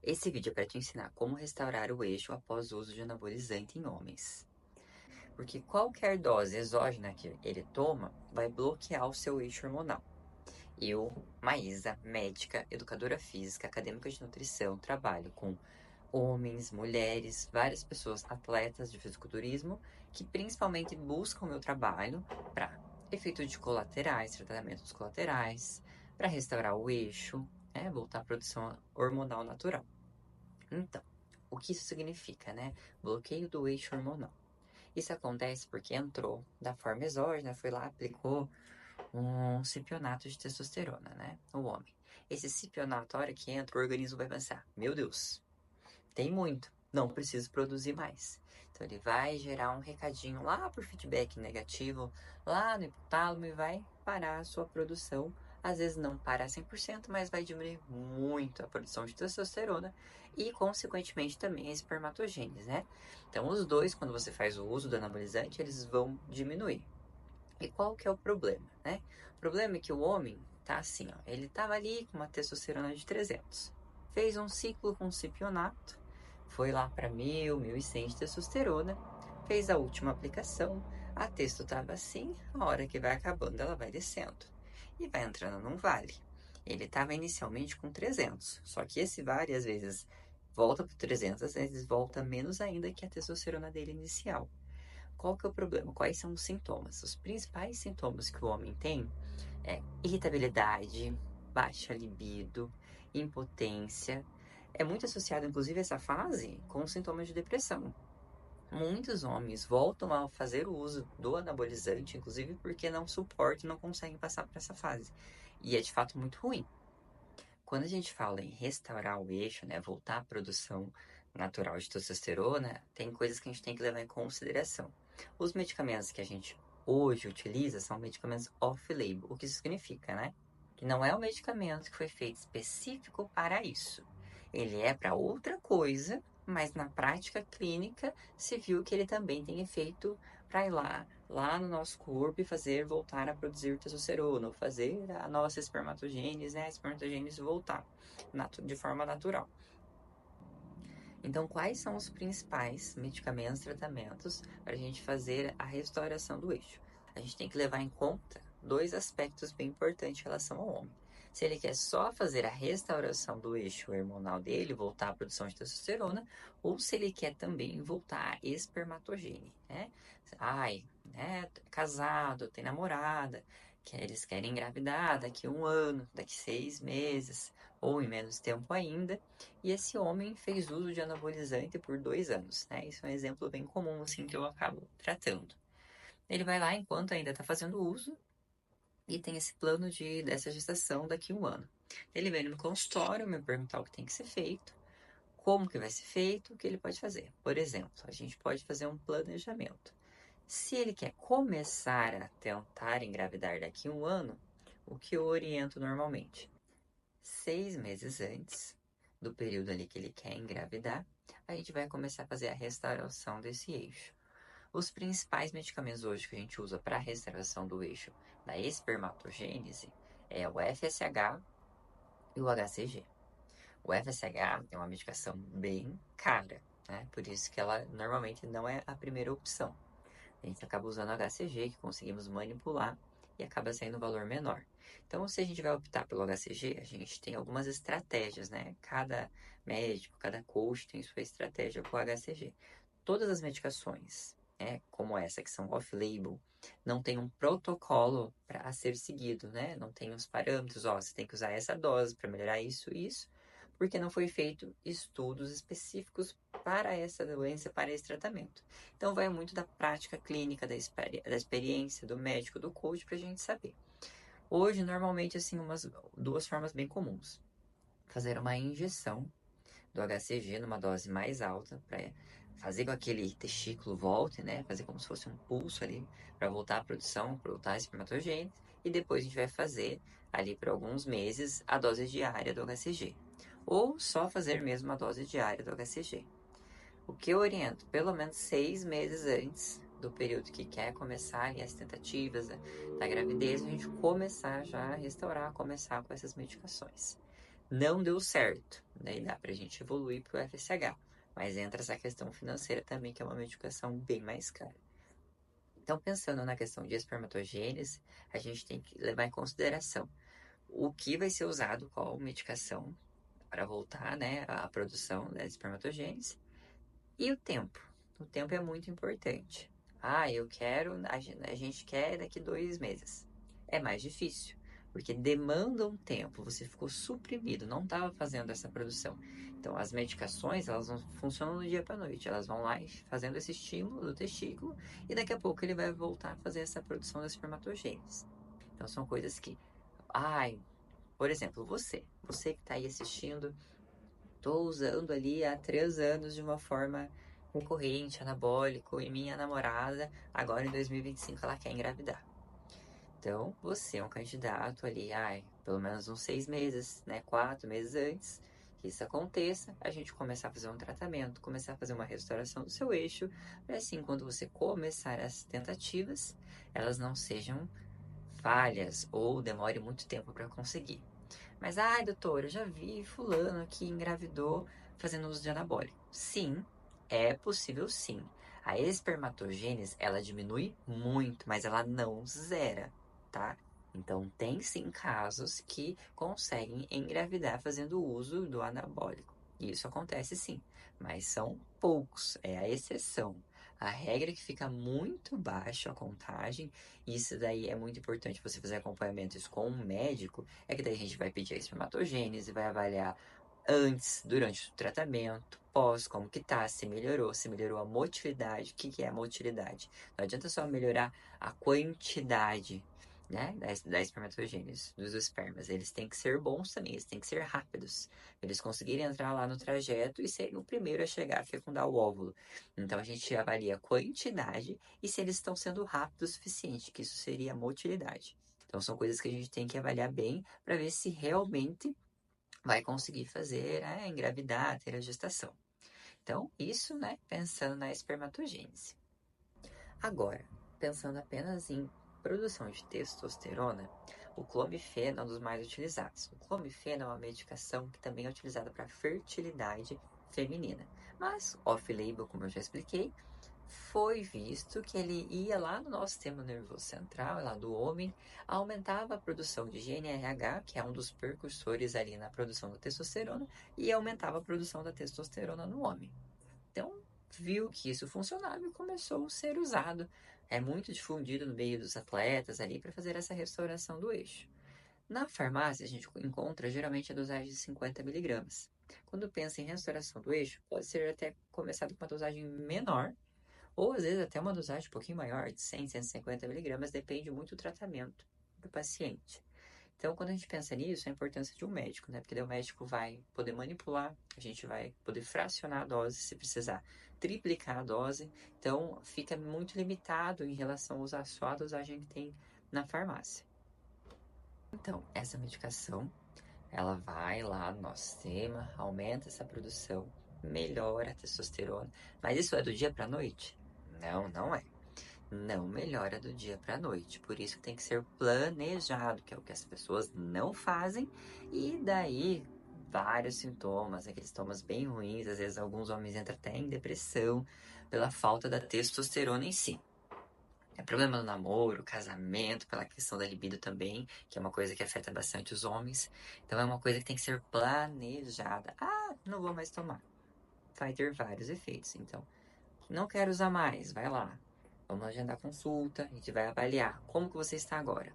Esse vídeo é para te ensinar como restaurar o eixo após o uso de anabolizante em homens. Porque qualquer dose exógena que ele toma vai bloquear o seu eixo hormonal. Eu, Maísa, médica, educadora física, acadêmica de nutrição, trabalho com homens, mulheres, várias pessoas atletas de fisiculturismo que principalmente buscam o meu trabalho para efeitos de colaterais, tratamentos colaterais, para restaurar o eixo, voltar à produção hormonal natural. Então, o que isso significa, né? Bloqueio do eixo hormonal. Isso acontece porque entrou da forma exógena, foi lá, aplicou um cipionato de testosterona, né? O homem. Esse cipionato, a hora que entra, o organismo vai pensar: meu Deus, tem muito, não preciso produzir mais. Então ele vai gerar um recadinho lá por feedback negativo, lá no hipotálamo e vai parar a sua produção. Às vezes não para 100%, mas vai diminuir muito a produção de testosterona e, consequentemente, também a espermatogênese, né? Então, os dois, quando você faz o uso do anabolizante, eles vão diminuir. E qual que é o problema, né? O problema é que o homem tá assim, ó, ele tava ali com uma testosterona de 300. Fez um ciclo com cipionato, foi lá para 1.100 de testosterona, fez a última aplicação, a testo tava assim, a hora que vai acabando ela vai descendo e vai entrando num vale. Ele estava inicialmente com 300, só que esse vale às vezes volta para 300, às vezes volta menos ainda que a testosterona dele inicial. Qual que é o problema? Quais são os sintomas? Os principais sintomas que o homem tem é irritabilidade, baixa libido, impotência. É muito associado, inclusive, essa fase com sintomas de depressão. Muitos homens voltam a fazer o uso do anabolizante, inclusive porque não suportam e não conseguem passar por essa fase. E é de fato muito ruim. Quando a gente fala em restaurar o eixo, né, voltar à produção natural de testosterona, tem coisas que a gente tem que levar em consideração. Os medicamentos que a gente hoje utiliza são medicamentos off-label. O que isso significa, né? Que não é um medicamento que foi feito específico para isso. Ele é para outra coisa, mas na prática clínica se viu que ele também tem efeito para ir lá no nosso corpo e fazer voltar a produzir testosterona, ou fazer a nossa espermatogênese, né, a espermatogênese voltar de forma natural. Então, quais são os principais medicamentos, tratamentos para a gente fazer a restauração do eixo? A gente tem que levar em conta dois aspectos bem importantes em relação ao homem. Se ele quer só fazer a restauração do eixo hormonal dele, voltar à produção de testosterona, ou se ele quer também voltar à espermatogênese, né? Ai, né, casado, tem namorada, que eles querem engravidar daqui a 1 ano, daqui a 6 meses, ou em menos tempo ainda, e esse homem fez uso de anabolizante por 2 anos, né? Isso é um exemplo bem comum, assim, que eu acabo tratando. Ele vai lá enquanto ainda está fazendo uso e tem esse plano dessa gestação daqui a 1 ano. Ele vem no meu consultório me perguntar o que tem que ser feito, como que vai ser feito, o que ele pode fazer. Por exemplo, a gente pode fazer um planejamento. Se ele quer começar a tentar engravidar daqui a 1 ano, o que eu oriento normalmente? 6 meses antes do período ali que ele quer engravidar, a gente vai começar a fazer a restauração desse eixo. Os principais medicamentos hoje que a gente usa para a restauração do eixo da espermatogênese é o FSH e o HCG. O FSH é uma medicação bem cara, né? Por isso que ela normalmente não é a primeira opção. A gente acaba usando HCG, que conseguimos manipular e acaba saindo um valor menor. Então, se a gente vai optar pelo HCG, a gente tem algumas estratégias, né? Cada médico, cada coach tem sua estratégia com o HCG. Todas as medicações, como essa, que são off-label, não tem um protocolo para ser seguido, né? Não tem os parâmetros, ó, você tem que usar essa dose para melhorar isso e isso, porque não foi feito estudos específicos para essa doença, para esse tratamento. Então vai muito da prática clínica, da experiência do médico, do coach, para a gente saber. Hoje, normalmente, assim, umas duas formas bem comuns. Fazer uma injeção do HCG numa dose mais alta, para fazer com que aquele testículo volte, né? Fazer como se fosse um pulso ali, para voltar à produção, para voltar a espermatogênese. E depois a gente vai fazer ali por alguns meses a dose diária do HCG. Ou só fazer mesmo a dose diária do HCG. O que eu oriento, pelo menos 6 meses antes do período que quer começar ali as tentativas da gravidez, a gente começar já a restaurar, começar com essas medicações. Não deu certo, daí dá pra gente evoluir pro FSH. Mas entra essa questão financeira também, que é uma medicação bem mais cara. Então, pensando na questão de espermatogênese, a gente tem que levar em consideração o que vai ser usado, qual medicação para voltar, né, à produção da espermatogênese e o tempo. O tempo é muito importante. Ah, a gente quer daqui 2 meses. É mais difícil, porque demanda um tempo. Você ficou suprimido, não estava fazendo essa produção. Então, as medicações, elas não funcionam do dia para noite. Elas vão lá fazendo esse estímulo do testículo e daqui a pouco ele vai voltar a fazer essa produção das espermatogênese. Então, são coisas que, ai, por exemplo, você que está aí assistindo, tô usando ali há 3 anos de uma forma recorrente, anabólico, e minha namorada, agora em 2025, ela quer engravidar. Então, você é um candidato ali, ai, pelo menos uns 6 meses, né? 4 meses antes que isso aconteça, a gente começar a fazer um tratamento, começar a fazer uma restauração do seu eixo, para assim, quando você começar as tentativas, elas não sejam falhas ou demore muito tempo para conseguir. Mas, ai, doutor, eu já vi fulano que engravidou fazendo uso de anabólico. Sim, é possível sim. A espermatogênese, ela diminui muito, mas ela não zera, tá? Então, tem sim casos que conseguem engravidar fazendo uso do anabólico. Isso acontece sim, mas são poucos, é a exceção. A regra é que fica muito baixo a contagem, e isso daí é muito importante você fazer acompanhamentos com um médico, é que daí a gente vai pedir a espermatogênese, vai avaliar antes, durante o tratamento, pós, como que tá, se melhorou a motilidade. O que que é a motilidade? Não adianta só melhorar a quantidade, né, da espermatogênese, dos espermas. Eles têm que ser bons também, eles têm que ser rápidos. Eles conseguirem entrar lá no trajeto e serem o primeiro a chegar a fecundar o óvulo. Então a gente avalia a quantidade e se eles estão sendo rápidos o suficiente, que isso seria a motilidade. Então são coisas que a gente tem que avaliar bem para ver se realmente vai conseguir fazer, engravidar, ter a gestação. Então, isso, né, pensando na espermatogênese. Agora, pensando apenas em produção de testosterona, o clomifeno é um dos mais utilizados. O clomifeno é uma medicação que também é utilizada para fertilidade feminina. Mas, off-label, como eu já expliquei, foi visto que ele ia lá no nosso sistema nervoso central, lá do homem, aumentava a produção de GnRH, que é um dos precursores ali na produção da testosterona, e aumentava a produção da testosterona no homem. Então, viu que isso funcionava e começou a ser usado. É muito difundido no meio dos atletas ali para fazer essa restauração do eixo. Na farmácia, a gente encontra geralmente a dosagem de 50 miligramas. Quando pensa em restauração do eixo, pode ser até começado com uma dosagem menor, ou às vezes até uma dosagem um pouquinho maior, de 100, 150 miligramas, depende muito do tratamento do paciente. Então, quando a gente pensa nisso, a importância de um médico, né? Porque daí o médico vai poder manipular, a gente vai poder fracionar a dose se precisar, triplicar a dose. Então, fica muito limitado em relação a usar só a dosagem que tem na farmácia. Então, essa medicação, ela vai lá no nosso sistema, aumenta essa produção, melhora a testosterona. Mas isso é do dia para noite? Não, não é. Não melhora do dia para noite. Por isso tem que ser planejado, que é o que as pessoas não fazem. E daí, vários sintomas, aqueles sintomas bem ruins. Às vezes, alguns homens entram até em depressão pela falta da testosterona em si. É problema no namoro, casamento, pela questão da libido também, que é uma coisa que afeta bastante os homens. Então, é uma coisa que tem que ser planejada. Ah, não vou mais tomar. Vai ter vários efeitos. Então, não quero usar mais, vai lá. Vamos agendar consulta, a gente vai avaliar como que você está agora.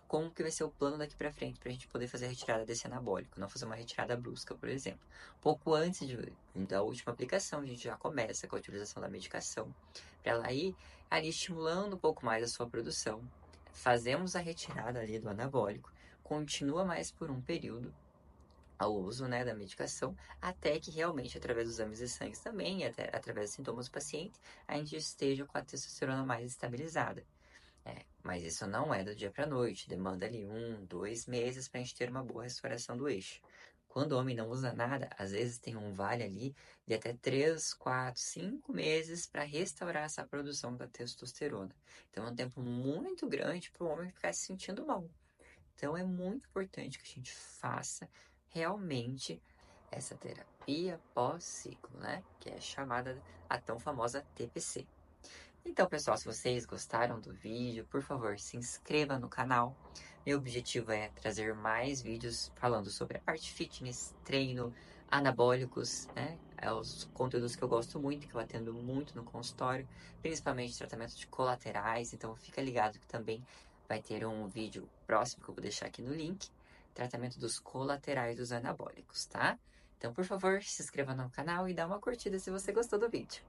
Como que vai ser o plano daqui para frente para a gente poder fazer a retirada desse anabólico, não fazer uma retirada brusca, por exemplo. Pouco antes da última aplicação, a gente já começa com a utilização da medicação para ela ir ali estimulando um pouco mais a sua produção. Fazemos a retirada ali do anabólico, continua mais por um período ao uso, né, da medicação, até que realmente, através dos exames de sangue também, até através dos sintomas do paciente, a gente esteja com a testosterona mais estabilizada. Mas isso não é do dia para noite, demanda ali 1, 2 meses para a gente ter uma boa restauração do eixo. Quando o homem não usa nada, às vezes tem um vale ali de até 3, 4, 5 meses para restaurar essa produção da testosterona. Então é um tempo muito grande para o homem ficar se sentindo mal. Então é muito importante que a gente faça realmente essa terapia pós-ciclo, né? Que é chamada a tão famosa TPC. Então, pessoal, se vocês gostaram do vídeo, por favor, se inscreva no canal. Meu objetivo é trazer mais vídeos falando sobre a parte fitness, treino, anabólicos, né? É os conteúdos que eu gosto muito, que eu atendo muito no consultório, principalmente tratamento de colaterais. Então, fica ligado que também vai ter um vídeo próximo que eu vou deixar aqui no link, tratamento dos colaterais dos anabólicos, tá? Então, por favor, se inscreva no canal e dá uma curtida se você gostou do vídeo.